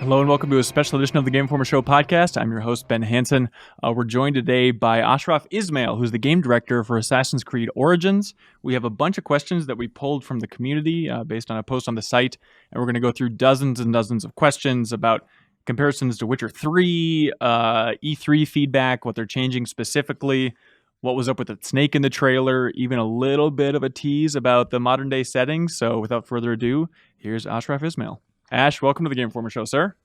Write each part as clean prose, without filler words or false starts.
Hello and welcome to a special edition of the Game Informer Show podcast. I'm your host, Ben Hanson. We're joined today by Ashraf Ismail, who's the game director for Assassin's Creed Origins. We have a bunch of questions that we pulled from the community based on a post on the site, and we're going to go through dozens and dozens of questions about comparisons to Witcher 3, E3 feedback, what they're changing specifically, what was up with the snake in the trailer, even a little bit of a tease about the modern day settings. So without further ado, here's Ashraf Ismail. Ash, welcome to the Game Informer Show, sir.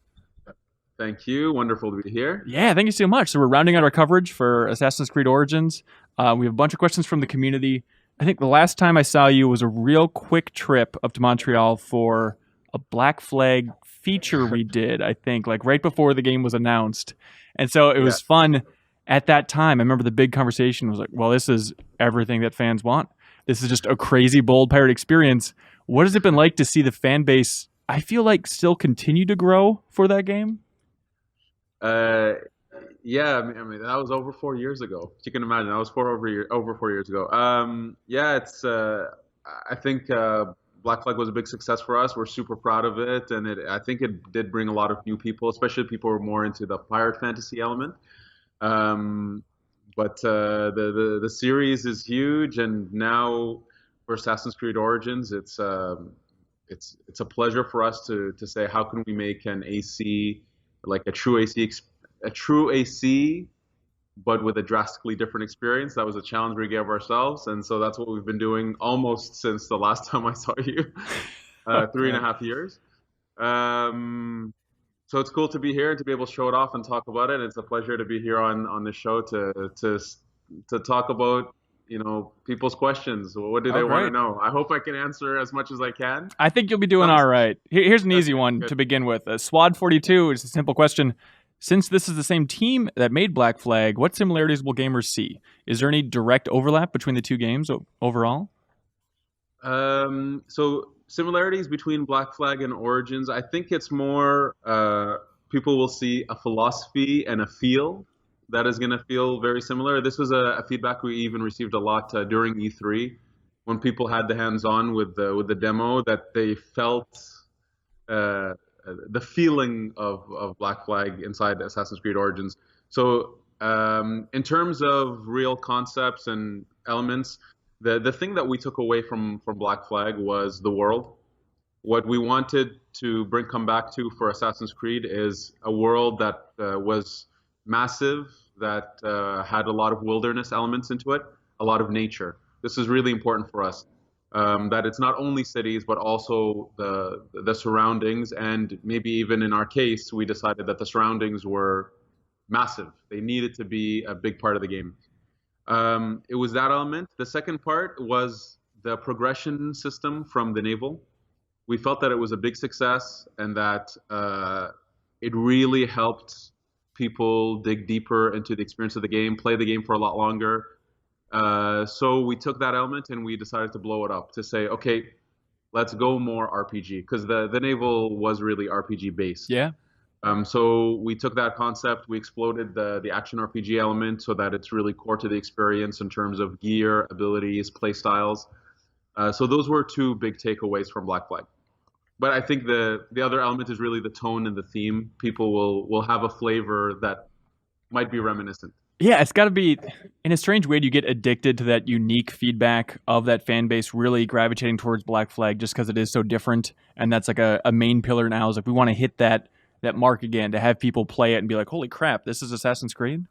Thank you. Wonderful to be here. Yeah, thank you so much. So we're rounding out our coverage for Assassin's Creed Origins. We have a bunch of questions from the community. I think the last time I saw you was a real quick trip up to Montreal for a Black Flag feature we did, I think, like right before the game was announced. And so it was fun at that time. I remember the big conversation was like, well, this is everything that fans want. This is just a crazy, bold pirate experience. What has it been like to see the fan base, I feel like, still continue to grow for that game? Yeah, I mean that was over 4 years ago. You can imagine that was over 4 years ago. It's I think Black Flag was a big success for us. We're super proud of it, and I think it did bring a lot of new people, especially people who are more into the pirate fantasy element. But the series is huge, and now for Assassin's Creed Origins, it's a pleasure for us to say how can we make an AC, like a true AC, but with a drastically different experience. That was a challenge we gave ourselves, and so that's what we've been doing almost since the last time I saw you, 3.5 years. So it's cool to be here and to be able to show it off and talk about it. It's a pleasure to be here on the show to talk about people's questions. What do they want to know? I hope I can answer as much as I can. I think you'll be doing all right. Here's an easy one to begin with. Swad 42 is a simple question. Since this is the same team that made Black Flag, what similarities will gamers see? Is there any direct overlap between the two games overall? So similarities between Black Flag and Origins, I think it's more people will see a philosophy and a feel that is going to feel very similar. This was a feedback we even received a lot during E3 when people had the hands-on with the demo, that they felt the feeling of Black Flag inside Assassin's Creed Origins. So in terms of real concepts and elements, the thing that we took away from Black Flag was the world. What we wanted to come back to for Assassin's Creed is a world that was massive, that had a lot of wilderness elements into it, a lot of nature. This is really important for us, that it's not only cities, but also the surroundings. And maybe even in our case, we decided that the surroundings were massive. They needed to be a big part of the game. It was that element. The second part was the progression system from the naval. We felt that it was a big success, and that it really helped people dig deeper into the experience of the game, play the game for a lot longer. So we took that element and we decided to blow it up, to say, okay, let's go more RPG, because the naval was really RPG based. Yeah. So we took that concept, we exploded the action RPG element so that it's really core to the experience in terms of gear, abilities, play styles. So those were two big takeaways from Black Flag. But I think the other element is really the tone and the theme. People will have a flavor that might be reminiscent. Yeah, it's got to be, in a strange way, do you get addicted to that unique feedback of that fan base really gravitating towards Black Flag just because it is so different? And that's like a main pillar now, is like we want to hit that mark again, to have people play it and be like, holy crap, this is Assassin's Creed?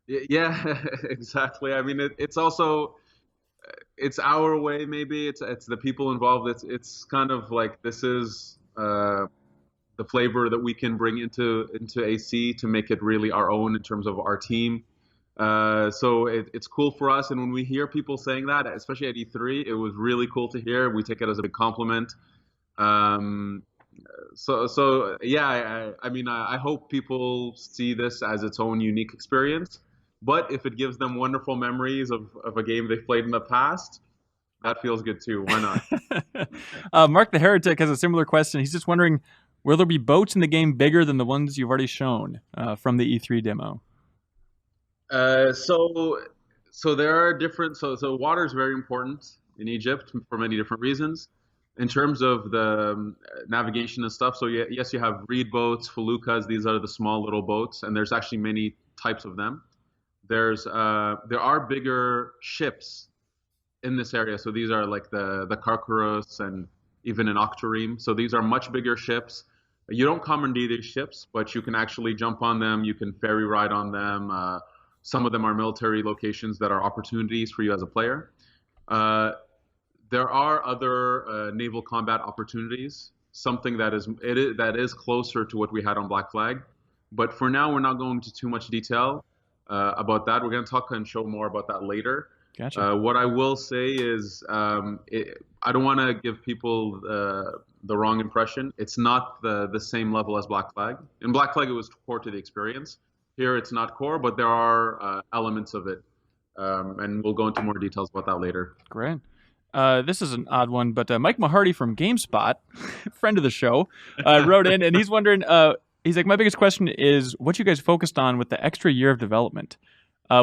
Yeah, exactly. I mean, it's also, it's our way, maybe. It's the people involved. It's kind of like, this is the flavor that we can bring into AC to make it really our own in terms of our team. So it's cool for us. And when we hear people saying that, especially at E3, it was really cool to hear. We take it as a big compliment. So yeah, I mean, I hope people see this as its own unique experience. But if it gives them wonderful memories of a game they've played in the past, that feels good too. Why not? Mark the Heretic has a similar question. He's just wondering, will there be boats in the game bigger than the ones you've already shown from the E3 demo? So there are different. So water is very important in Egypt for many different reasons. In terms of the navigation and stuff, so yes, you have reed boats, feluccas. These are the small little boats, and there's actually many types of them. There are bigger ships in this area. So these are like the Karkaros and even an Octareme. So these are much bigger ships. You don't commandeer these ships, but you can actually jump on them. You can ferry ride on them. Some of them are military locations that are opportunities for you as a player. Uh, there are other naval combat opportunities, something that is closer to what we had on Black Flag. But for now, we're not going into too much detail about that. We're going to talk and show more about that later. Gotcha. What I will say is, I don't want to give people the wrong impression. It's not the same level as Black Flag. In Black Flag, it was core to the experience. Here, it's not core, but there are elements of it, and we'll go into more details about that later. Great. This is an odd one, but Mike Mahardy from GameSpot, friend of the show, wrote in, and he's wondering, he's like, my biggest question is what you guys focused on with the extra year of development,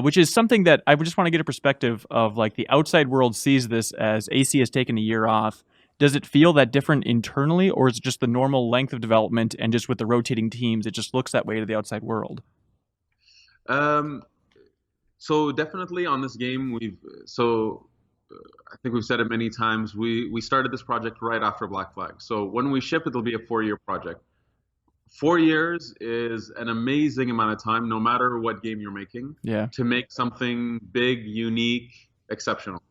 which is something that I would just want to get a perspective of, like the outside world sees this as AC has taken a year off. Does it feel that different internally, or is it just the normal length of development and just with the rotating teams, it just looks that way to the outside world? So definitely on this game, I think we've said it many times. We started this project right after Black Flag. So when we ship, it'll be a 4-year project. 4 years is an amazing amount of time, no matter what game you're making, to make something big, unique, exceptional.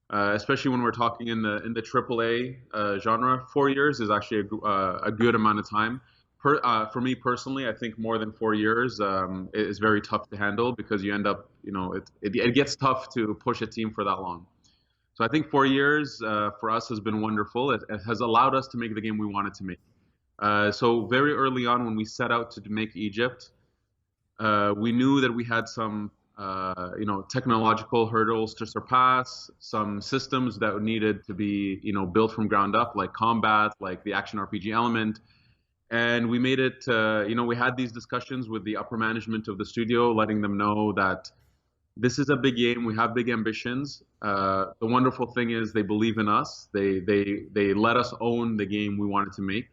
Especially when we're talking in the AAA genre, 4 years is actually a good amount of time. For me personally, I think more than 4 years is very tough to handle because you end up, it gets tough to push a team for that long. So I think 4 years for us has been wonderful. It has allowed us to make the game we wanted to make. So very early on when we set out to make Egypt, we knew that we had some technological hurdles to surpass, some systems that needed to be built from ground up, like combat, like the action RPG element. And we made it, we had these discussions with the upper management of the studio, letting them know that this is a big game. We have big ambitions. The wonderful thing is they believe in us. They let us own the game we wanted to make.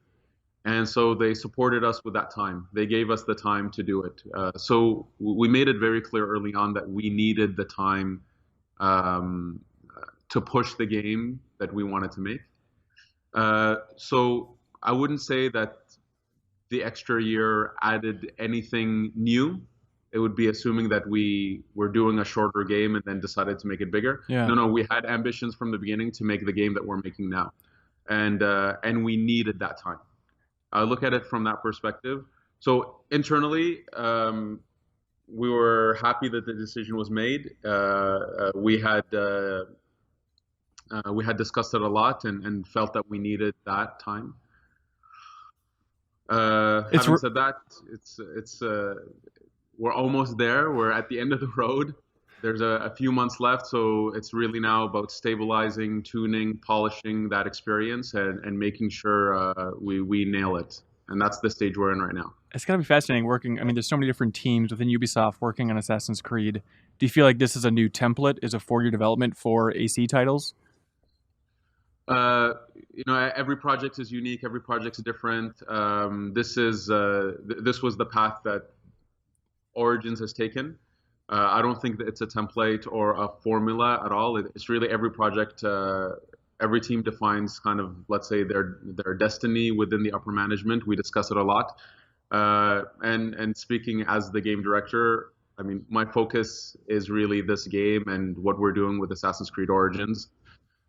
And so they supported us with that time. They gave us the time to do it. So we made it very clear early on that we needed the time to push the game that we wanted to make. So I wouldn't say that the extra year added anything new. It would be assuming that we were doing a shorter game and then decided to make it bigger. Yeah. No, we had ambitions from the beginning to make the game that we're making now. And we needed that time. I look at it from that perspective. So internally, we were happy that the decision was made. We had discussed it a lot and felt that we needed that time. Having said that, it's we're almost there. We're at the end of the road. There's a few months left, so it's really now about stabilizing, tuning, polishing that experience, and making sure we nail it. And that's the stage we're in right now. It's got to be fascinating working. I mean, there's so many different teams within Ubisoft working on Assassin's Creed. Do you feel like this is a new template, is a 4-year development for AC titles? Every project is unique. Every project's different. This was the path that Origins has taken. I don't think that it's a template or a formula at all. It's really every project, every team defines kind of, let's say, their destiny within the upper management. We discuss it a lot. And speaking as the game director, I mean, my focus is really this game and what we're doing with Assassin's Creed Origins.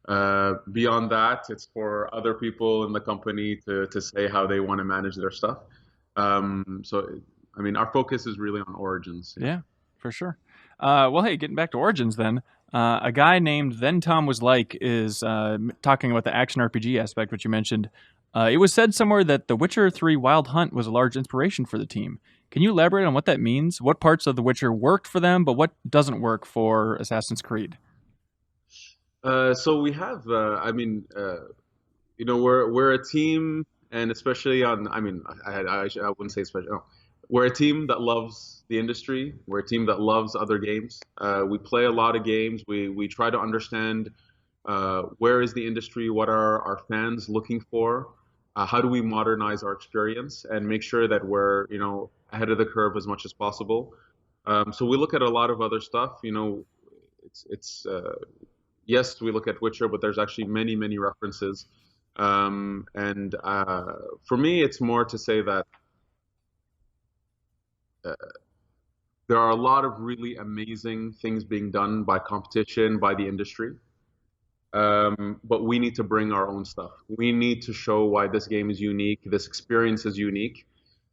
Beyond that, it's for other people in the company to say how they want to manage their stuff. Our focus is really on Origins. Yeah, for sure. Well, hey, getting back to Origins then, a guy named Then Tom Was Like is talking about the action RPG aspect, which you mentioned. It was said somewhere that The Witcher 3 Wild Hunt was a large inspiration for the team. Can you elaborate on what that means? What parts of The Witcher worked for them, but what doesn't work for Assassin's Creed? So we have, we're a team, and especially I wouldn't say especially. No. We're a team that loves the industry. We're a team that loves other games. We play a lot of games. We try to understand Where is the industry? What are our fans looking for? How do we modernize our experience and make sure that we're, ahead of the curve as much as possible? So we look at a lot of other stuff. It's yes, we look at Witcher, but there's actually many, many references. And for me, it's more to say that uh, there are a lot of really amazing things being done by competition, by the industry. But we need to bring our own stuff. We need to show why this game is unique, this experience is unique.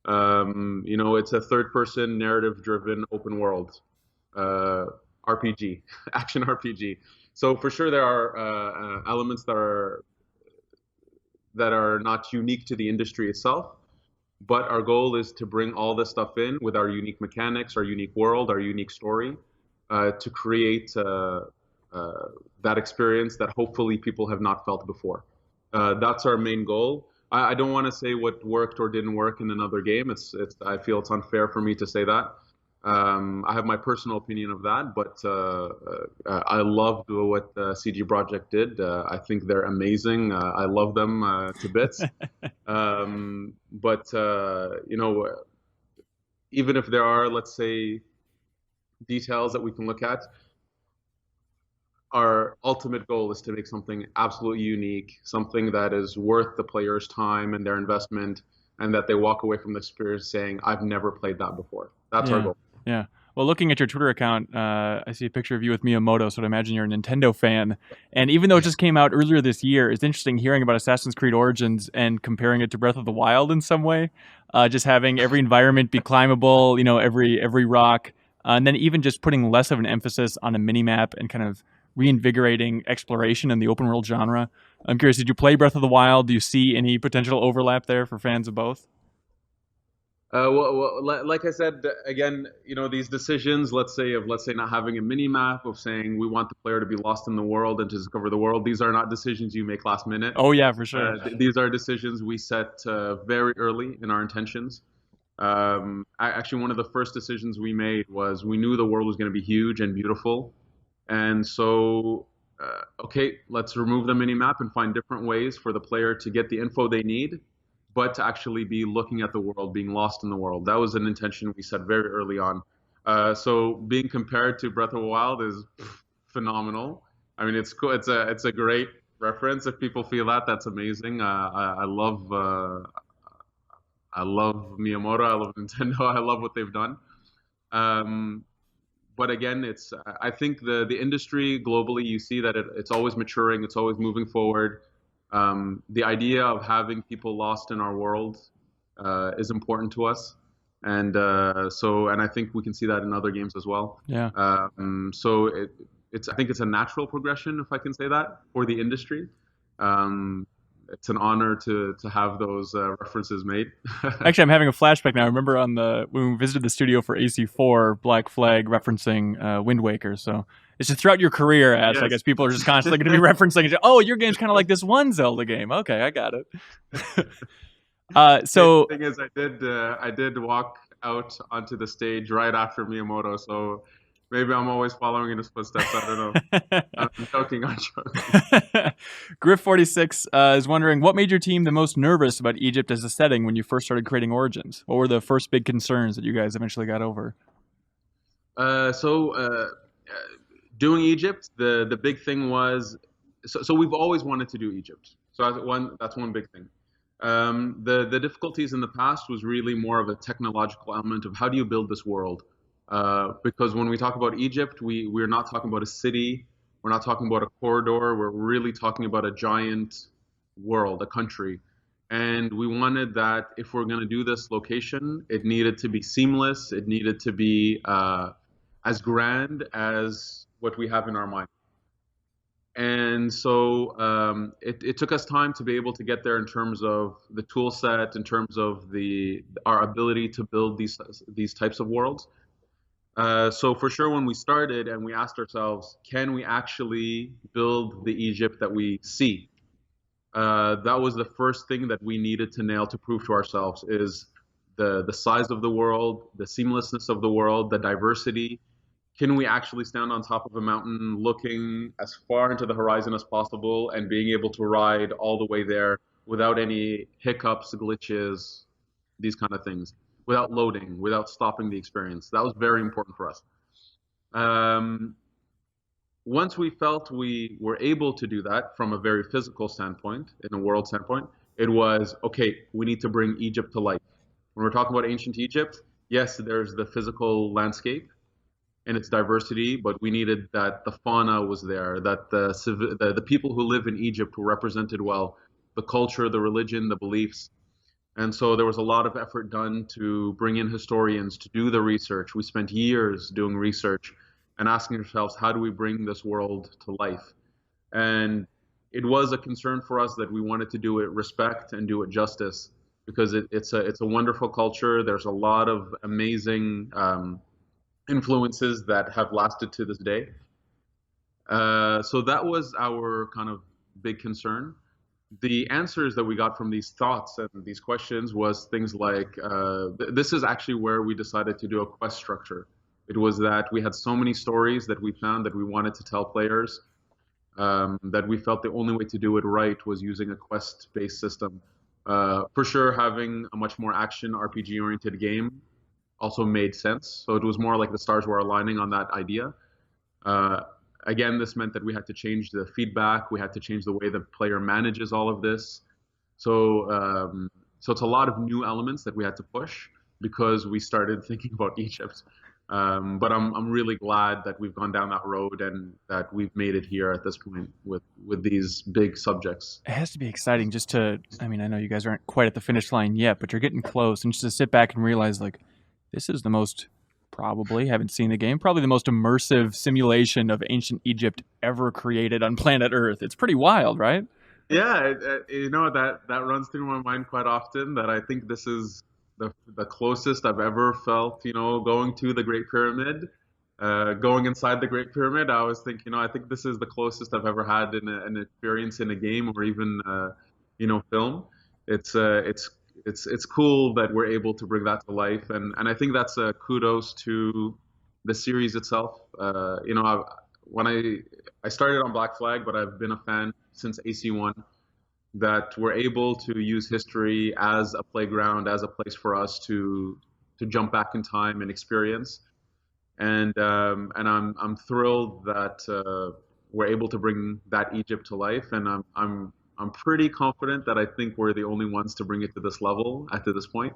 It's a third-person, narrative-driven, open world RPG, action RPG. So for sure, there are elements that are not unique to the industry itself. But our goal is to bring all this stuff in with our unique mechanics, our unique world, our unique story, to create that experience that hopefully people have not felt before. That's our main goal. I don't want to say what worked or didn't work in another game. I feel it's unfair for me to say that. I have my personal opinion of that, but I loved what CG Projekt did. I think they're amazing. I love them to bits. But even if there are, let's say, details that we can look at, our ultimate goal is to make something absolutely unique, something that is worth the player's time and their investment, and that they walk away from the experience saying, "I've never played that before." That's our Yeah. goal. Yeah. Well, looking at your Twitter account, I see a picture of you with Miyamoto, so I imagine you're a Nintendo fan. And even though it just came out earlier this year, it's interesting hearing about Assassin's Creed Origins and comparing it to Breath of the Wild in some way. Just having every environment be climbable, every rock, and then even just putting less of an emphasis on a mini map and kind of reinvigorating exploration in the open world genre. I'm curious, did you play Breath of the Wild? Do you see any potential overlap there for fans of both? Like I said, again, these decisions, let's say not having a mini map, of saying we want the player to be lost in the world and to discover the world. These are not decisions you make last minute. Oh yeah, for sure. These are decisions we set very early in our intentions. Actually, one of the first decisions we made was we knew the world was going to be huge and beautiful, and so okay, let's remove the mini map and find different ways for the player to get the info they need, but to actually be looking at the world, being lost in the world. That was an intention we set very early on. So being compared to Breath of the Wild is phenomenal. I mean, it's cool. It's a great reference. If people feel that, that's amazing. I love Miyamoto. I love Nintendo. I love what they've done. Um, but again, I think the industry globally, you see that it's always maturing. It's always moving forward. The idea of having people lost in our world is important to us, and and I think we can see that in other games as well. Yeah. So I think it's a natural progression, if I can say that, for the industry. It's an honor to have those references made. Actually, I'm having a flashback now. I remember when we visited the studio for AC4, Black Flag referencing Wind Waker. So it's just throughout your career, Ash. I Yes. guess people are just constantly going to be referencing. Oh, your game's kind of like this one Zelda game. Okay, I got it. So The thing is, I did walk out onto the stage right after Miyamoto, so maybe I'm always following in his footsteps. I don't know. I'm joking. I'm joking. Griff46 is wondering what made your team the most nervous about Egypt as a setting when you first started creating Origins. What were the first big concerns that you guys eventually got over? Doing Egypt, the big thing was, so we've always wanted to do Egypt. So that's one big thing. The difficulties in the past was really more of a technological element of how do you build this world. Because when we talk about Egypt, we're not talking about a city, we're not talking about a corridor, we're really talking about a giant world, a country. And we wanted that if we're going to do this location, it needed to be seamless, it needed to be as grand as what we have in our mind. And so it took us time to be able to get there in terms of the tool set, in terms of our ability to build these types of worlds. So for sure, when we started and we asked ourselves, can we actually build the Egypt that we see? That was the first thing that we needed to nail to prove to ourselves is the size of the world, the seamlessness of the world, the diversity, can we actually stand on top of a mountain looking as far into the horizon as possible and being able to ride all the way there without any hiccups, glitches, these kind of things, without loading, without stopping the experience. That was very important for us. Um, Once we felt we were able to do that from a very physical standpoint, in a world standpoint, it was okay, we need to bring Egypt to life. When we're talking about ancient Egypt, yes, there's the physical landscape and its diversity, but we needed that the fauna was there, that the people who live in Egypt were represented well, the culture, the religion, the beliefs. And so there was a lot of effort done to bring in historians to do the research. We spent years doing research and asking ourselves, how do we bring this world to life? And it was a concern for us that we wanted to do it respect and do it justice because it's a wonderful culture. There's a lot of amazing influences that have lasted to this day. So that was our kind of big concern. The answers that we got from these thoughts and these questions was things like this is actually where we decided to do a quest structure. It was that we had so many stories that we found that we wanted to tell players that we felt the only way to do it right was using a quest-based system. For sure, having a much more action RPG-oriented game also made sense. So it was more like the stars were aligning on that idea. Uh, Again, this meant that we had to change the feedback. We had to change the way the player manages all of this. So it's a lot of new elements that we had to push because we started thinking about Egypt. But I'm really glad that we've gone down that road and that we've made it here at this point with these big subjects. It has to be exciting just to, I mean, I know you guys aren't quite at the finish line yet, but you're getting close. And just to sit back and realize, like, this is the most, probably, haven't seen the game, probably the most immersive simulation of ancient Egypt ever created on planet Earth. It's pretty wild, right? Yeah, that runs through my mind quite often that I think this is the closest I've ever felt, going to the Great Pyramid, going inside the Great Pyramid. I always think, I think this is the closest I've ever had in an experience in a game or even, film. It's cool that we're able to bring that to life, and I think that's a kudos to the series itself. When I started on Black Flag, but I've been a fan since AC1 that we're able to use history as a playground, as a place for us to jump back in time and experience. And I'm thrilled that we're able to bring that Egypt to life. And I'm pretty confident that I think we're the only ones to bring it to this level at this point.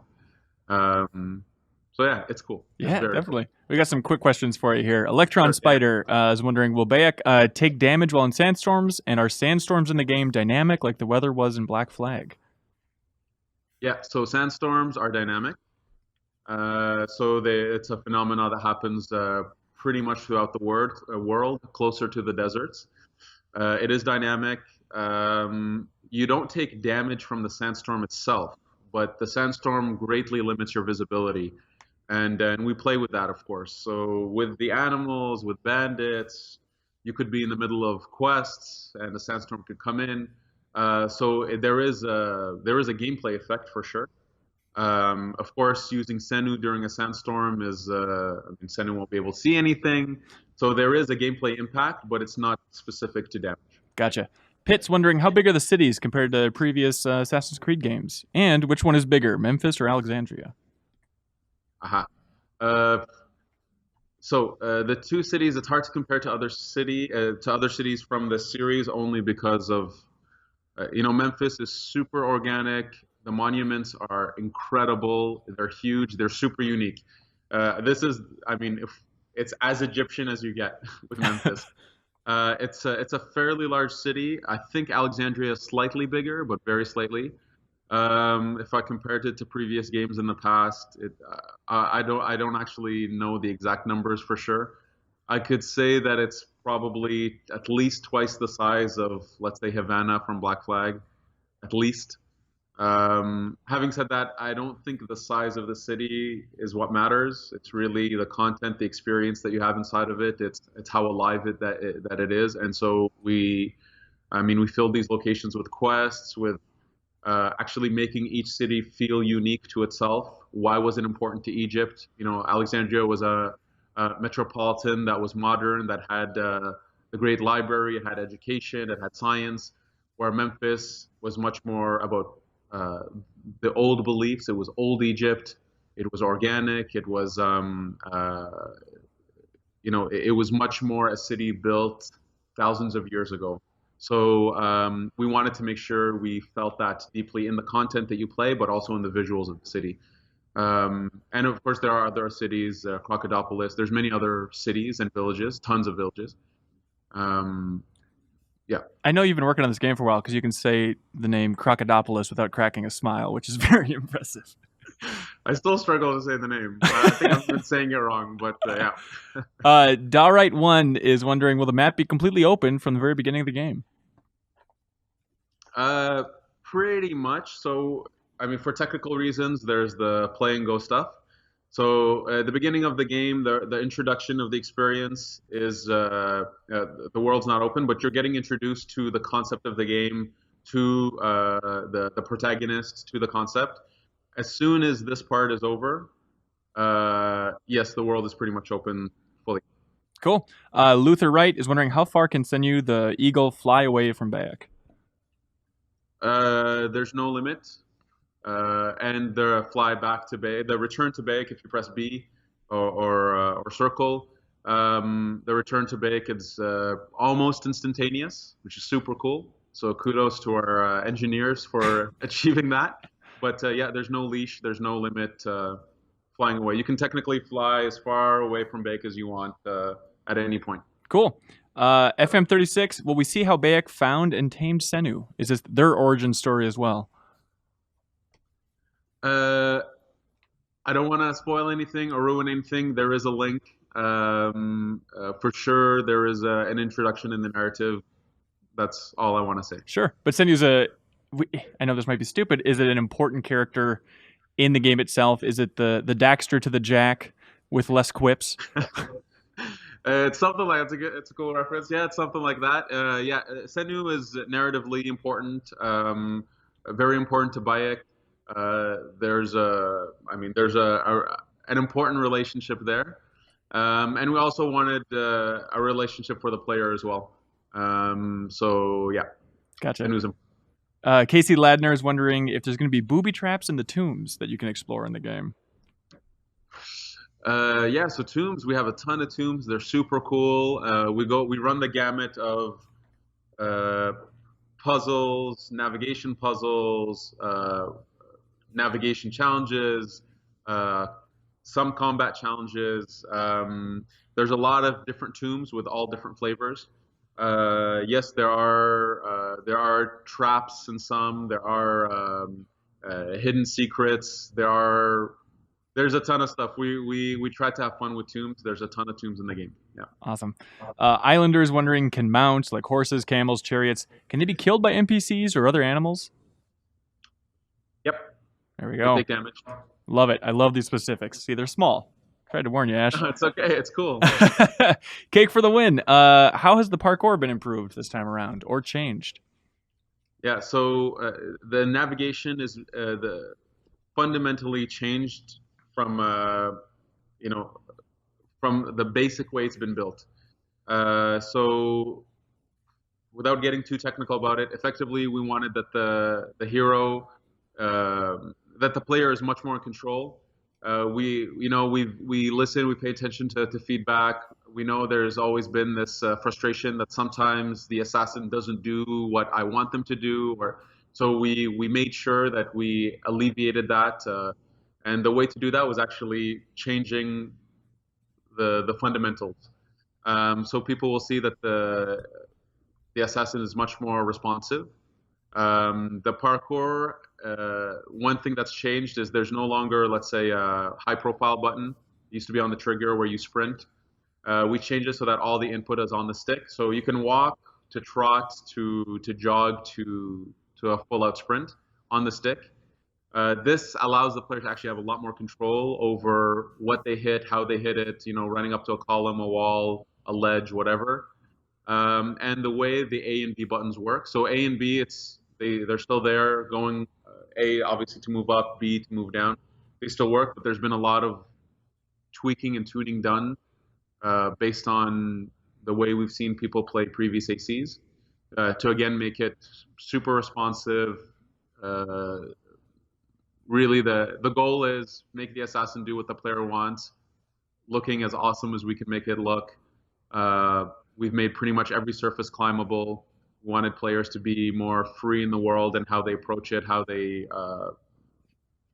So yeah, it's cool. It's Yeah, very definitely. cool. We got some quick questions for you here. Electron Sure, yeah. Spider is wondering, will Bayek take damage while in sandstorms? And are sandstorms in the game dynamic like the weather was in Black Flag? Yeah, so sandstorms are dynamic. It's a phenomena that happens pretty much throughout the world, closer to the deserts. It is dynamic. You don't take damage from the sandstorm itself, but the sandstorm greatly limits your visibility. And we play with that, of course. So with the animals, with bandits, you could be in the middle of quests, and the sandstorm could come in. There is a gameplay effect for sure. Of course, using Senu during a sandstorm Senu won't be able to see anything. So there is a gameplay impact, but it's not specific to damage. Gotcha. Pitt's wondering, how big are the cities compared to previous Assassin's Creed games? And which one is bigger, Memphis or Alexandria? Aha. Uh, the two cities, it's hard to compare to other cities from the series only because of Memphis is super organic. The monuments are incredible. They're huge. They're super unique. If it's as Egyptian as you get with Memphis. It's a fairly large city. I think Alexandria is slightly bigger, but very slightly. If I compared it to previous games in the past, I don't actually know the exact numbers for sure. I could say that it's probably at least twice the size of, let's say, Havana from Black Flag, at least. Having said that, I don't think the size of the city is what matters. It's really the content, the experience that you have inside of it. It's how alive that it is. And so we filled these locations with quests, with actually making each city feel unique to itself. Why was it important to Egypt? Alexandria was a metropolitan that was modern, that had the great library, it had education, it had science, where Memphis was much more about uh, the old beliefs. It was old Egypt. It was organic. It was, it was much more a city built thousands of years ago. So we wanted to make sure we felt that deeply in the content that you play, but also in the visuals of the city. And of course, there are other cities, Crocodilopolis. There's many other cities and villages, tons of villages. Um, yeah, I know you've been working on this game for a while because you can say the name Crocodilopolis without cracking a smile, which is very impressive. I still struggle to say the name. I think I've been saying it wrong, but yeah. Dalright1 is wondering, will the map be completely open from the very beginning of the game? Uh, Pretty much. So, I mean, for technical reasons, there's the play and go stuff. So, at the beginning of the game, the introduction of the experience is the world's not open, but you're getting introduced to the concept of the game, to the protagonist, to the concept. As soon as this part is over, yes, the world is pretty much open fully. Cool. Luther Wright is wondering, how far can Senyu the eagle fly away from Bayek? There's no limit. And the fly back to Bay, the return to Bayek, if you press B or circle, the return to Bayek is almost instantaneous, which is super cool. So kudos to our engineers for achieving that. But yeah, there's no leash, there's no limit flying away. You can technically fly as far away from Bayek as you want at any point. Cool. FM36, will we see how Bayek found and tamed Sennu? Is this their origin story as well? I don't want to spoil anything or ruin anything. There is a link. For sure, there is an introduction in the narrative. That's all I want to say. Sure. But Senyu's I know this might be stupid. Is it an important character in the game itself? Is it the Daxter to the Jack with less quips? It's something like it's a cool reference. Yeah, it's something like that. Yeah, Sennu is narratively important, very important to Bayek. There's an important relationship there, and we also wanted a relationship for the player as well. So yeah, Gotcha. Sennu's Casey Ladner is wondering if there's going to be booby traps in the tombs that you can explore in the game. Yeah, so tombs, we have a ton of tombs. They're super cool. We run the gamut of puzzles, navigation challenges, some combat challenges. There's a lot of different tombs with all different flavors. Yes, there are traps in some. There are hidden secrets. There's a ton of stuff. We try to have fun with tombs. There's a ton of tombs in the game. Yeah. Awesome. Islanders wondering, can mounts like horses, camels, chariots, can they be killed by NPCs or other animals? Yep. There we go. They take damage. Love it. I love these specifics. See, they're small. Tried to warn you, Ash. It's okay. It's cool. Cake for the win. How has the parkour been improved this time around or changed? Yeah. So the navigation is the fundamentally changed from from the basic way it's been built. So without getting too technical about it, effectively we wanted that the hero that the player is much more in control. We listen, we pay attention to feedback. We know there's always been this frustration that sometimes the assassin doesn't do what I want them to do, so we made sure that we alleviated that. And the way to do that was actually changing the fundamentals. So people will see that the assassin is much more responsive. The parkour, one thing that's changed is there's no longer, let's say, a high-profile button. It used to be on the trigger where you sprint. We changed it so that all the input is on the stick. So you can walk, to trot, to jog, to a full-out sprint on the stick. This allows the player to actually have a lot more control over what they hit, how they hit it, running up to a column, a wall, a ledge, whatever. And the way the A and B buttons work. So A and B, they're still there, going A obviously to move up, B to move down. They still work, but there's been a lot of tweaking and tuning done based on the way we've seen people play previous ACs, to again make it super responsive. Uh, Really, the goal is make the assassin do what the player wants, looking as awesome as we can make it look. Uh, we've made pretty much every surface climbable. Wanted players to be more free in the world and how they approach it, how they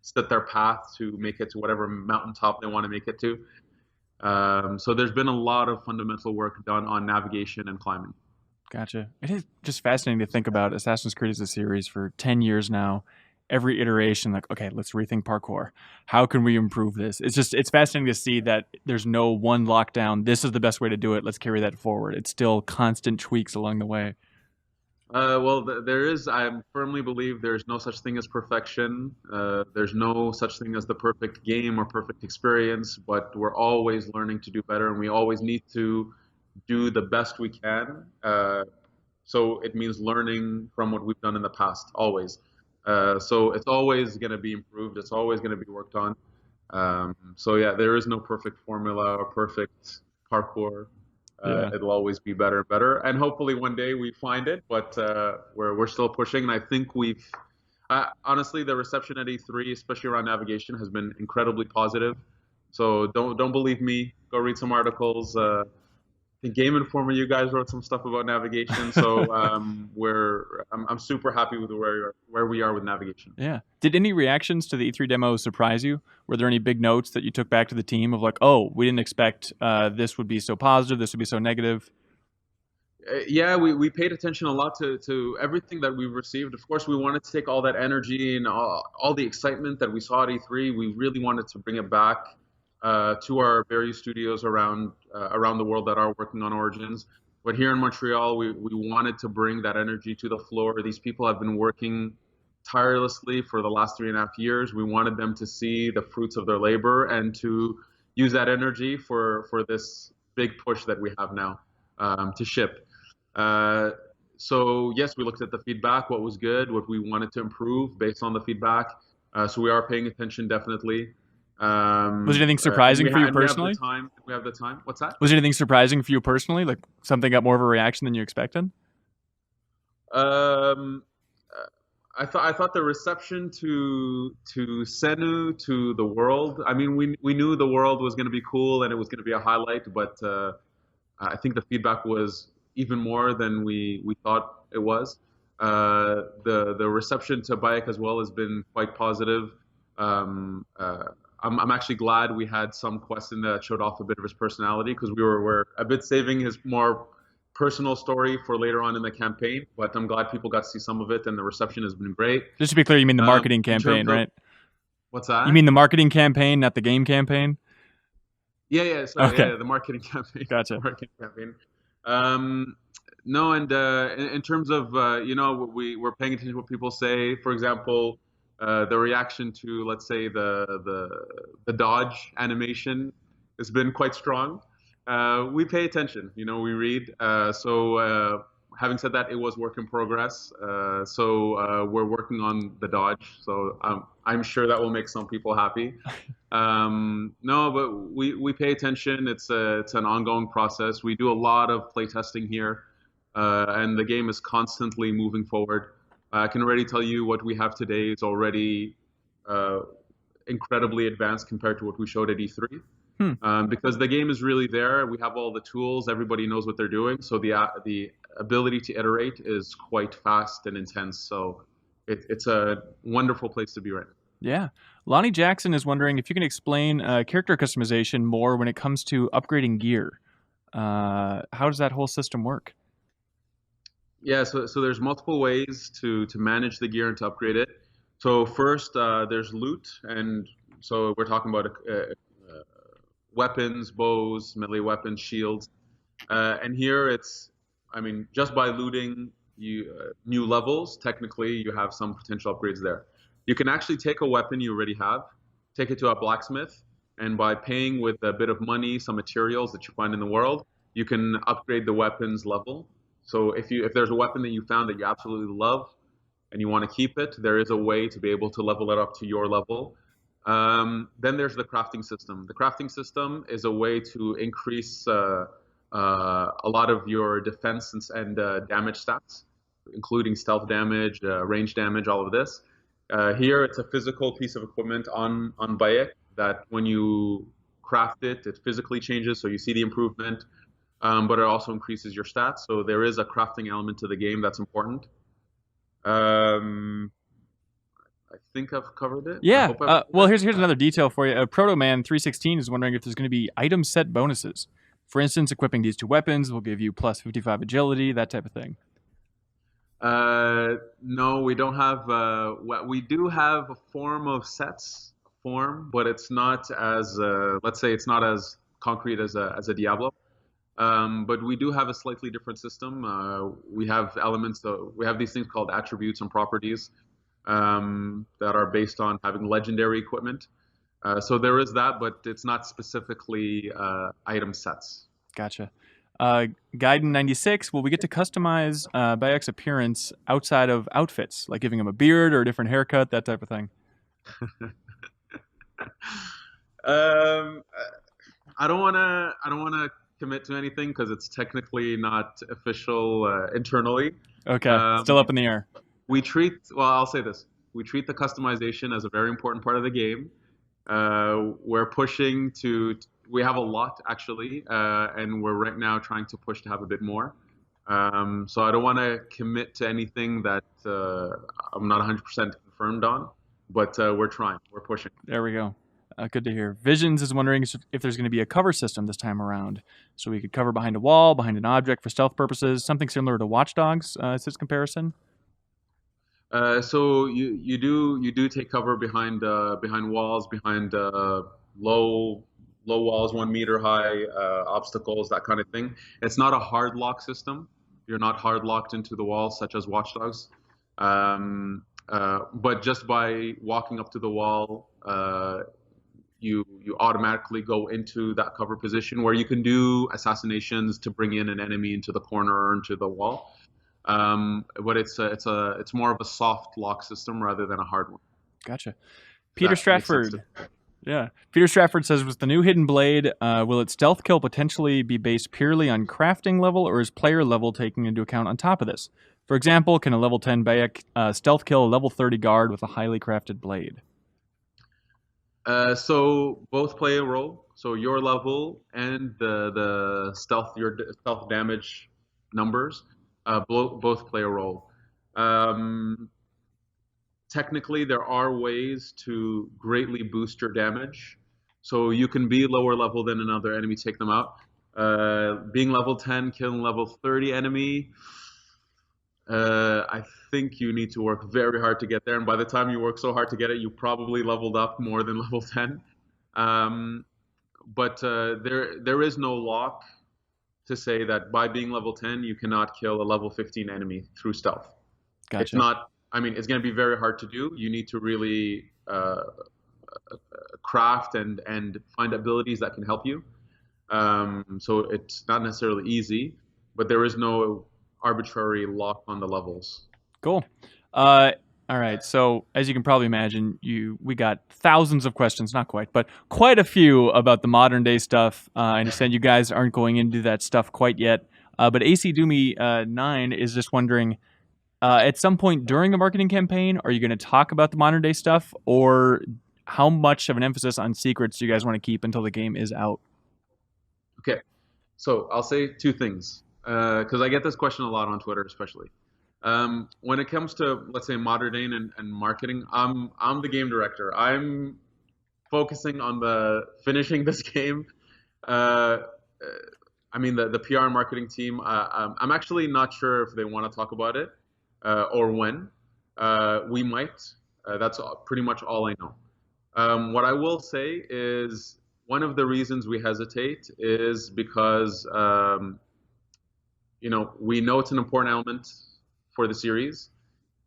set their path to make it to whatever mountaintop they want to make it to. So there's been a lot of fundamental work done on navigation and climbing. Gotcha. It is just fascinating to think about Assassin's Creed as a series for 10 years now. Every iteration, like, okay, let's rethink parkour. How can we improve this? It's fascinating to see that there's no one lockdown. This is the best way to do it. Let's carry that forward. It's still constant tweaks along the way. There is. I firmly believe there's no such thing as perfection. There's no such thing as the perfect game or perfect experience, but we're always learning to do better, and we always need to do the best we can. So it means learning from what we've done in the past, always. So it's always going to be improved. It's always going to be worked on. So yeah, there is no perfect formula or perfect parkour. Yeah. It'll always be better and better, and hopefully one day we find it. But we're still pushing, and I think we've honestly the reception at E3, especially around navigation, has been incredibly positive. So don't believe me. Go read some articles. The Game Informer, you guys wrote some stuff about navigation, so I'm super happy with where we are with navigation. Yeah. Did any reactions to the E3 demo surprise you? Were there any big notes that you took back to the team of like, oh, we didn't expect this would be so positive, this would be so negative? Yeah, we paid attention a lot to everything that we received. Of course, we wanted to take all that energy and all the excitement that we saw at E3. We really wanted to bring it back to our various studios around the world that are working on Origins. But here in Montreal, we wanted to bring that energy to the floor. These people have been working tirelessly for the last 3.5 years. We wanted them to see the fruits of their labor and to use that energy for this big push that we have now to ship. So yes, we looked at the feedback, what was good, what we wanted to improve based on the feedback. So we are paying attention, definitely. Was it anything surprising for you personally? We have the time. What's that? Was it anything surprising for you personally? Like something got more of a reaction than you expected? Um, I thought the reception to Senu, to the world. I mean, we knew the world was going to be cool and it was going to be a highlight, but I think the feedback was even more than we thought it was. The reception to Bayek as well has been quite positive. I'm actually glad we had some question that showed off a bit of his personality because we were a bit saving his more personal story for later on in the campaign. But I'm glad people got to see some of it, and the reception has been great. Just to be clear, you mean the marketing campaign, right? What's that? You mean the marketing campaign, not the game campaign? Yeah. Sorry, Okay. yeah, the marketing campaign. Gotcha. Marketing campaign. No, and in terms of we're paying attention to what people say. For example, the reaction to, let's say, the dodge animation has been quite strong. We pay attention, we read. Having said that, it was work in progress. We're working on the dodge. So I'm sure that will make some people happy. No, but we pay attention. It's an ongoing process. We do a lot of play testing here, and the game is constantly moving forward. I can already tell you what we have today is already incredibly advanced compared to what we showed at E3. Because the game is really there. We have all the tools. Everybody knows what they're doing. So the ability to iterate is quite fast and intense. So it's a wonderful place to be right now. Yeah. Lonnie Jackson is wondering if you can explain character customization more when it comes to upgrading gear. How does that whole system work? Yeah, so there's multiple ways to manage the gear and to upgrade it. So first, there's loot, and so we're talking about weapons, bows, melee weapons, shields, and here just by looting new levels, technically you have some potential upgrades there. You can actually take a weapon you already have, take it to a blacksmith, and by paying with a bit of money, some materials that you find in the world, you can upgrade the weapon's level. So if there's a weapon that you found that you absolutely love and you want to keep it, there is a way to be able to level it up to your level. Then there's the crafting system. The crafting system is a way to increase a lot of your defense and damage stats, including stealth damage, range damage, all of this. Here, it's a physical piece of equipment on Bayek that when you craft it, it physically changes, so you see the improvement, but it also increases your stats. So there is a crafting element to the game that's important. Um, I think I've covered it. I Yeah. hope I've covered Well, it. here's another detail for you. Proto Man 316 is wondering if there's going to be item set bonuses. For instance, equipping these two weapons will give you plus 55 agility, that type of thing. No, we don't have. We do have a form of sets form, but it's not as let's say it's not as concrete as a Diablo. But we do have a slightly different system. We have elements. We have these things called attributes and properties that are based on having legendary equipment. So there is that, but it's not specifically item sets. Gotcha. Gaiden 96, will we get to customize Bayek's appearance outside of outfits, like giving him a beard or a different haircut, that type of thing? Um, I don't wanna. I don't wanna commit to anything because it's technically not official internally. Okay, still Um, up in the air. well, I'll say this. We treat the customization as a very important part of the game. We're pushing to, we have a lot actually, and we're right now trying to push to have a bit more. So I don't want to commit to anything that I'm not 100% confirmed on, but we're trying, we're pushing. There we go. Good to hear. Visions is wondering if there's going to be a cover system this time around. So we could cover behind a wall, behind an object for stealth purposes, something similar to Watch Dogs, is its comparison. So you do take cover behind walls, behind low walls, 1 meter high, obstacles, that kind of thing. It's not a hard lock system. You're not hard locked into the wall, such as Watchdogs. But just by walking up to the wall, you automatically go into that cover position where you can do assassinations to bring in an enemy into the corner or into the wall. But it's more of a soft lock system rather than a hard one. Gotcha. Peter That makes sense. Stratford. Yeah. Peter Stratford says, with the new Hidden Blade, will its stealth kill potentially be based purely on crafting level, or is player level taken into account on top of this? For example, can a level 10 Bayek stealth kill a level 30 guard with a highly crafted blade? So both play a role. So your level and your stealth damage numbers both play a role. Um, Technically, there are ways to greatly boost your damage. So you can be lower level than another enemy, take them out. Being level 10, killing level 30 enemy, I think you need to work very hard to get there. And by the time you work so hard to get it, you probably leveled up more than level 10. But there is no lock to say that by being level 10, you cannot kill a level 15 enemy through stealth. It's Gotcha. not, I mean, it's going to be very hard to do. You need to really craft and find abilities that can help you. So it's not necessarily easy, but there is no arbitrary lock on the levels. Cool. All right. So as you can probably imagine, we got thousands of questions, not quite, but quite a few about the modern day stuff. I understand you guys aren't going into that stuff quite yet. But AC Doomy 9 is just wondering, at some point during the marketing campaign, are you going to talk about the modern day stuff, or how much of an emphasis on secrets do you guys want to keep until the game is out? Okay, so I'll say two things because I get this question a lot on Twitter, especially. When it comes to, let's say, modern day and marketing, I'm the game director. I'm focusing on the finishing this game. Uh, I mean, the PR and marketing team. I'm actually not sure if they want to talk about it or when. We might. That's pretty much all I know. What I will say is one of the reasons we hesitate is because we know it's an important element for the series.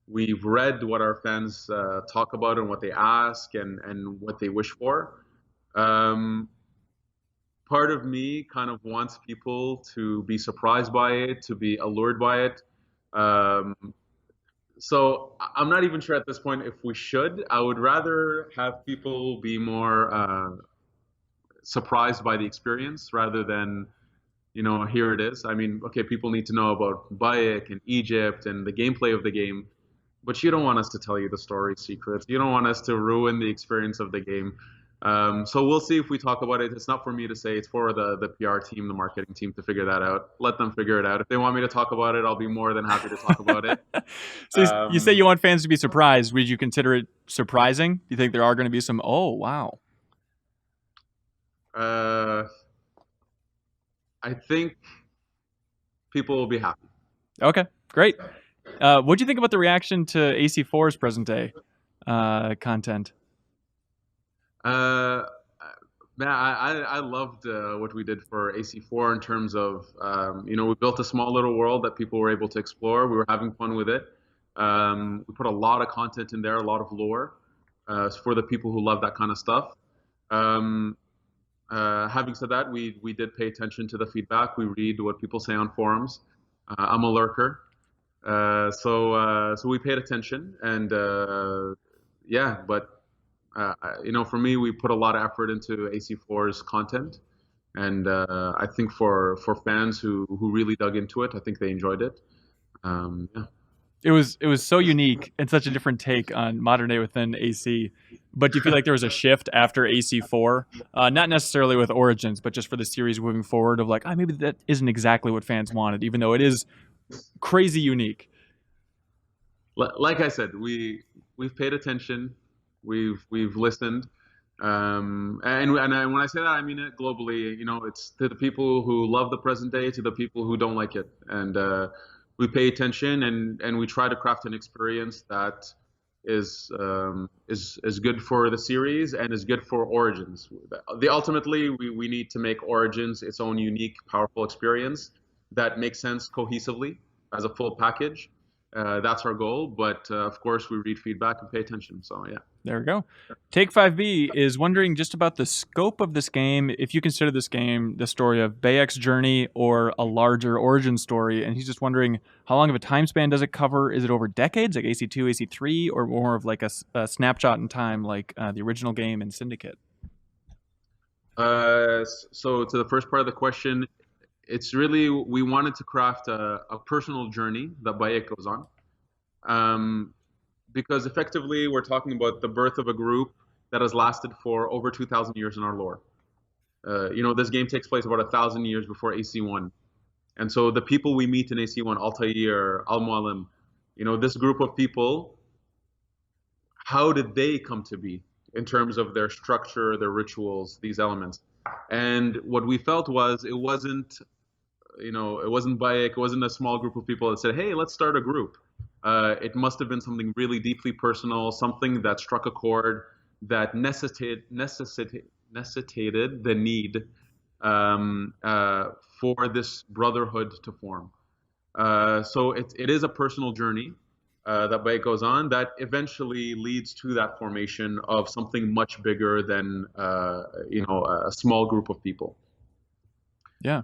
We've read what our fans talk about and what they ask and what they wish for. Part of me kind of wants people to be surprised by it, to be allured by it. So I'm not even sure at this point if we should. I would rather have people be more surprised by the experience rather than, here it is. I mean, okay, people need to know about Bayek and Egypt and the gameplay of the game, but you don't want us to tell you the story secrets. You don't want us to ruin the experience of the game. So we'll see if we talk about it. It's not for me to say. It's for the PR team, the marketing team to figure that out. Let them figure it out. If they want me to talk about it, I'll be more than happy to talk about it. So you say you want fans to be surprised. Would you consider it surprising? Do you think there are going to be some, oh, wow? I think people will be happy. Okay, great. What do you think about the reaction to AC4's present day content? Man, I loved what we did for AC4 in terms of, we built a small little world that people were able to explore. We were having fun with it. We put a lot of content in there, a lot of lore for the people who love that kind of stuff. Having said that, we did pay attention to the feedback. We read what people say on forums. I'm a lurker. So we paid attention, and yeah, but for me, we put a lot of effort into AC4's content, and I think for fans who really dug into it, I think they enjoyed it. Yeah. It was so unique and such a different take on modern day within AC. But do you feel like there was a shift after AC4? Not necessarily with Origins, but just for the series moving forward of like, maybe that isn't exactly what fans wanted, even though it is crazy unique. Like I said, we've paid attention, we've listened, and when I say that, I mean it globally. It's to the people who love the present day, to the people who don't like it, and we pay attention and we try to craft an experience that is good for the series and is good for Origins. Ultimately, we need to make Origins its own unique, powerful experience that makes sense cohesively as a full package. That's our goal, but of course we read feedback and pay attention. So yeah. There we go. Take 5B is wondering just about the scope of this game. If you consider this game the story of Bayek's journey or a larger origin story, and he's just wondering how long of a time span does it cover? Is it over decades, like AC2, AC3, or more of like a snapshot in time, like the original game in Syndicate? So to the first part of the question, it's really, we wanted to craft a personal journey that Bayek goes on. Because effectively we're talking about the birth of a group that has lasted for over 2,000 years in our lore. This game takes place about 1,000 years before AC1. And so the people we meet in AC1, Altair, Al-Mualim, this group of people, how did they come to be in terms of their structure, their rituals, these elements? And what we felt was it wasn't Bayek, it wasn't a small group of people that said, hey, let's start a group. It must have been something really deeply personal, something that struck a chord, that necessitated the need for this brotherhood to form. So it is a personal journey that Bayek goes on that eventually leads to that formation of something much bigger than a small group of people. Yeah.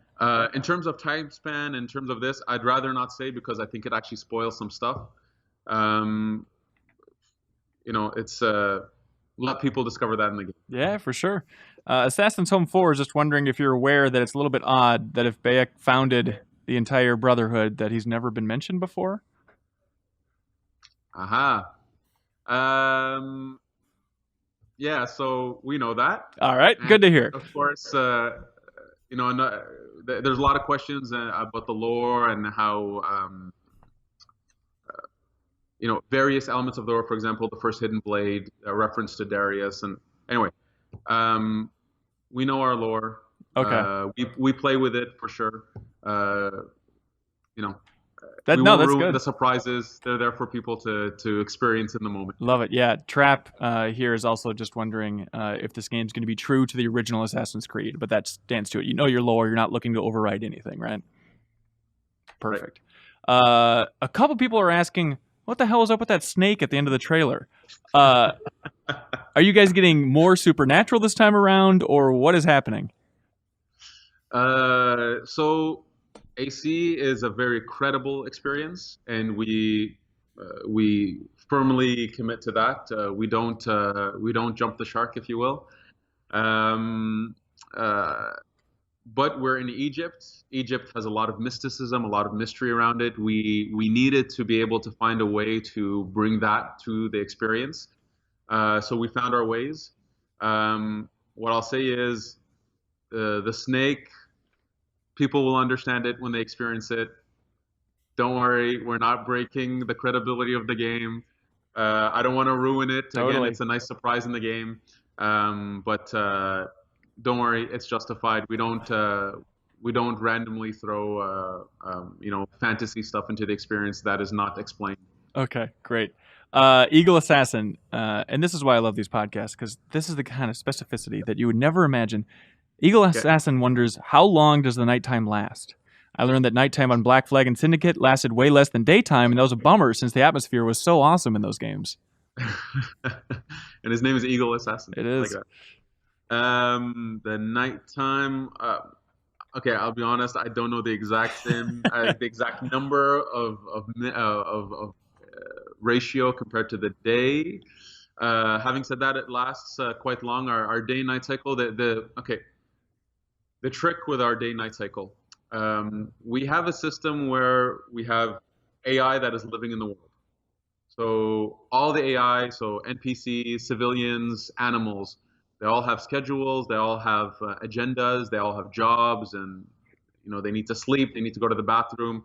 In terms of time span, in terms of this, I'd rather not say because I think it actually spoils some stuff. It's let people discover that in the game. Yeah, for sure. Assassin's Home 4 is just wondering if you're aware that it's a little bit odd that if Bayek founded the entire Brotherhood, that he's never been mentioned before. Aha. Yeah, so we know that. All right, good to hear. Of course, there's a lot of questions about the lore and how, various elements of the lore. For example, the first hidden blade, a reference to Darius, and anyway, we know our lore. Okay. We play with it for sure. That's good. The surprises, they're there for people to experience in the moment. Love it. Yeah. Trap here is also just wondering if this game's going to be true to the original Assassin's Creed, but that stands to it. You know your lore. You're not looking to override anything, right? Perfect. Right. A couple people are asking, what the hell is up with that snake at the end of the trailer? Are you guys getting more supernatural this time around, or what is happening? So AC is a very credible experience, and we we firmly commit to that. We don't jump the shark, if you will. Um, uh, but we're in Egypt. Egypt has a lot of mysticism, a lot of mystery around it. We needed to be able to find a way to bring that to the experience. So we found our ways. What I'll say is the snake. People will understand it when they experience it. Don't worry, we're not breaking the credibility of the game. I don't want to ruin it. Again, Totally. it's a nice surprise in the game, but don't worry, it's justified. We don't randomly throw fantasy stuff into the experience that is not explained. Okay, great. Eagle Assassin, and this is why I love these podcasts because this is the kind of specificity that you would never imagine. Eagle Okay. Assassin wonders how long does the nighttime last? I learned that nighttime on Black Flag and Syndicate lasted way less than daytime, and that was a bummer since the atmosphere was so awesome in those games. And his name is Eagle Assassin. It I like is. that. The nighttime. Okay, I'll be honest. I don't know the exact number of ratio compared to the day. Having said that, it lasts quite long. Our day-night cycle. The trick with our day-night cycle. We have a system where we have AI that is living in the world. So all the AI, so NPCs, civilians, animals, they all have schedules, they all have agendas, they all have jobs, and they need to sleep, they need to go to the bathroom.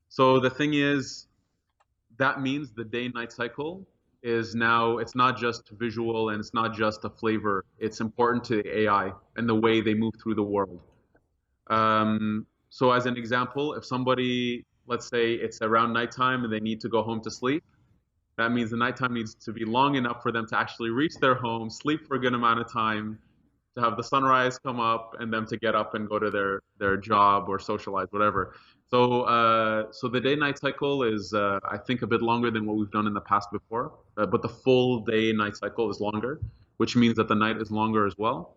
So the thing is, that means the day-night cycle is now it's not just visual and it's not just a flavor. It's important to the AI and the way they move through the world. So as an example, if somebody, let's say it's around nighttime and they need to go home to sleep, that means the nighttime needs to be long enough for them to actually reach their home, sleep for a good amount of time, to have the sunrise come up, and them to get up and go to their job or socialize, whatever. So the day-night cycle is, I think, a bit longer than what we've done in the past before. But the full day-night cycle is longer, which means that the night is longer as well.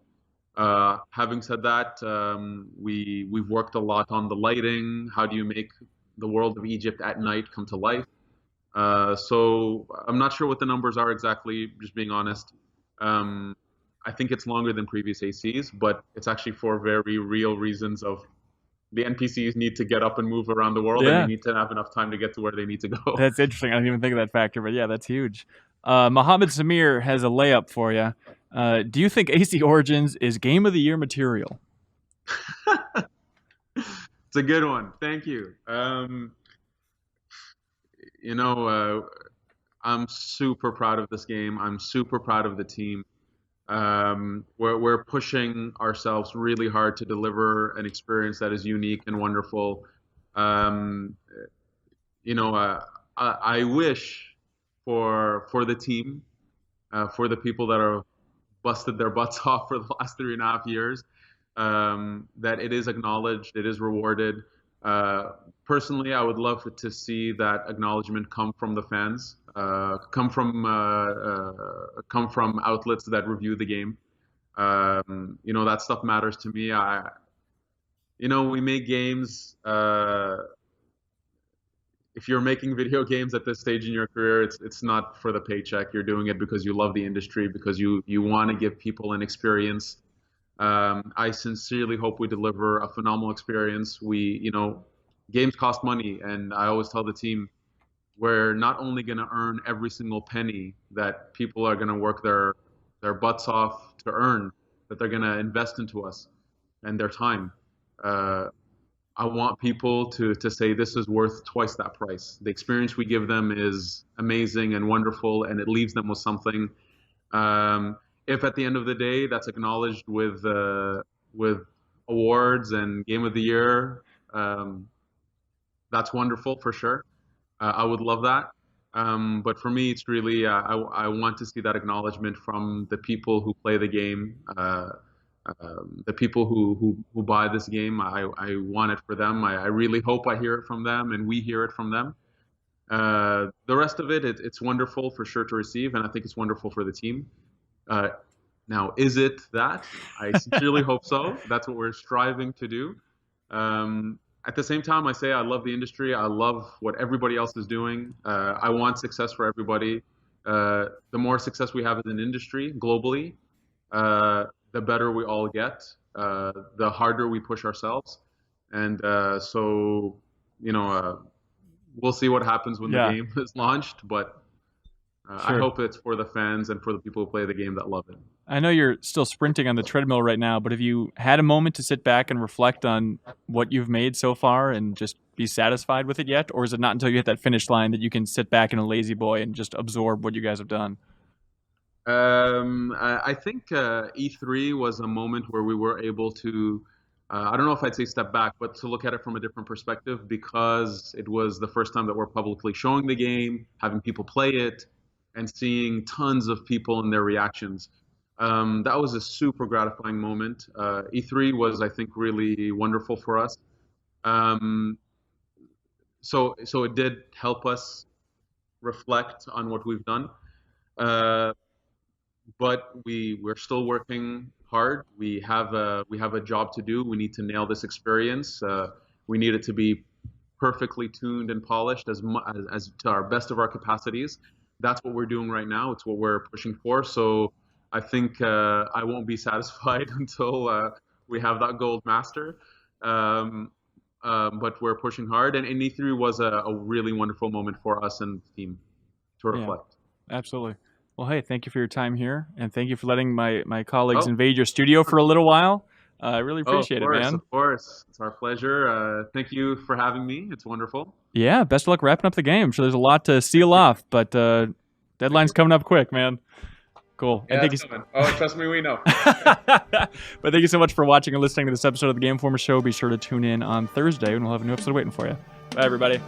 Having said that, we've worked a lot on the lighting. How do you make the world of Egypt at night come to life? So I'm not sure what the numbers are exactly, just being honest. I think it's longer than previous ACs, but it's actually for very real reasons of the NPCs need to get up and move around the world, and they Yeah, need to have enough time to get to where they need to go. that's interesting. I didn't even think of that factor, but yeah, that's huge. Mohammed Samir has a layup for you. Do you think AC Origins is Game of the Year material? It's a good one. Thank you. You know, I'm super proud of this game. I'm super proud of the team. We're pushing ourselves really hard to deliver an experience that is unique and wonderful. Um, I wish for the team, for the people that are busted their butts off for the last 3.5 years, that it is acknowledged, it is rewarded. Personally, I would love to see that acknowledgement come from the fans, come from outlets that review the game. That stuff matters to me. We make games. If you're making video games at this stage in your career, it's not for the paycheck. You're doing it because you love the industry, because you want to give people an experience. I sincerely hope we deliver a phenomenal experience. Games cost money, and I always tell the team, we're not only going to earn every single penny that people are going to work their butts off to earn, that they're going to invest into us and their time. Uh, I want people to say this is worth twice that price. The experience we give them is amazing and wonderful, and it leaves them with something. If at the end of the day that's acknowledged with awards and Game of the Year, that's wonderful for sure. I would love that. But for me, it's really I want to see that acknowledgement from the people who play the game, the people who buy this game. I want it for them. I really hope I hear it from them, and we hear it from them. The rest of it's wonderful for sure to receive, and I think it's wonderful for the team. Uh, Now, is it that? I sincerely hope so. That's what we're striving to do. Um, at the same time, I say I love the industry. I love what everybody else is doing. I want success for everybody. The more success we have as an industry globally, the better we all get. The harder we push ourselves, and so we'll see what happens when the Yeah, game is launched. But I sure. hope it's for the fans and for the people who play the game that love it. I know you're still sprinting on the treadmill right now, but have you had a moment to sit back and reflect on what you've made so far and just be satisfied with it yet? Or is it not until you hit that finish line that you can sit back in a lazy boy and just absorb what you guys have done? I think E3 was a moment where we were able to, I don't know if I'd say step back, but to look at it from a different perspective because it was the first time that we're publicly showing the game, having people play it, and seeing tons of people and their reactions. That was a super gratifying moment. E3 was, I think, really wonderful for us. Um, so it did help us reflect on what we've done. Uh, but we're still working hard. We have a job to do. We need to nail this experience. We need it to be perfectly tuned and polished as to our best of our capacities. That's what we're doing right now. It's what we're pushing for. So I think I won't be satisfied until we have that gold master. Um, but we're pushing hard, and E3 was a really wonderful moment for us and the team to Yeah, reflect. absolutely. Well, hey, thank you for your time here, and thank you for letting my colleagues Oh, invade your studio for a little while. I really oh, of appreciate it, course, man. of course. It's our pleasure. Thank you for having me. It's wonderful. Yeah, best of luck wrapping up the game. I'm sure there's a lot to seal off, but Thank deadline's you. coming up quick, man. Cool. And Yeah, thank it's you. coming. Oh, trust me, we know. But thank you so much for watching and listening to this episode of the Game Informer Show. Be sure to tune in on Thursday when we'll have a new episode waiting for you. Bye, everybody.